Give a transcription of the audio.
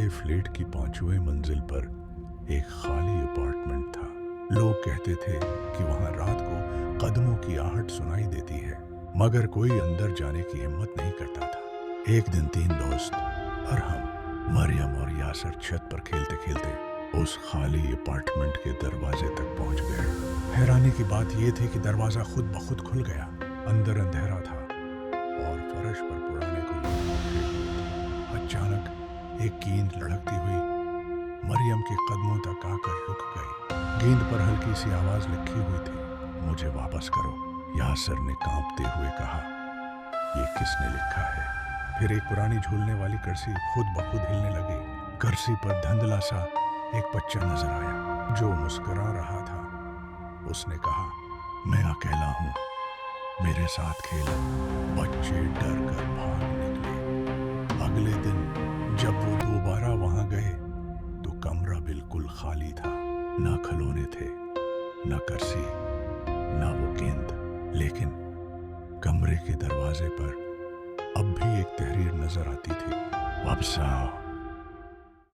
बड़े फ्लैट की 5वीं मंजिल पर एक खाली अपार्टमेंट था। लोग कहते थे कि वहां रात को कदमों की आहट सुनाई देती है, मगर कोई अंदर जाने की हिम्मत नहीं करता था। एक दिन 3 दोस्त और हम, मरियम और यासर, छत पर खेलते खेलते उस खाली अपार्टमेंट के दरवाजे तक पहुंच गए। हैरानी की बात यह थी कि दरवाजा खुद ब खुद खुल गया। अंदर अंधेरा था और फर्श पर पुराने गुलाब। अचानक एक गेंद लड़कती हुई मरियम के कदमों तक आकर रुक गई। गेंद पर हल्की सी आवाज लिखी हुई थी, मुझे वापस करो। यासर ने कांपते हुए कहा, ये किसने लिखा है? फिर एक पुरानी झूलने वाली कुर्सी खुद ब खुद हिलने लगी। कुर्सी पर धुंधला सा एक बच्चा नजर आया जो मुस्कुरा रहा था। उसने कहा, मैं अकेला हूँ, मेरे साथ खेलो। बच्चे डर कर भाग निकले। अगले दिन जब वो दोबारा वहां गए तो कमरा बिल्कुल खाली था। ना खिलौने थे, ना कुर्सी, ना वो गेंद। लेकिन कमरे के दरवाजे पर अब भी एक तहरीर नजर आती थी, वापस आओ।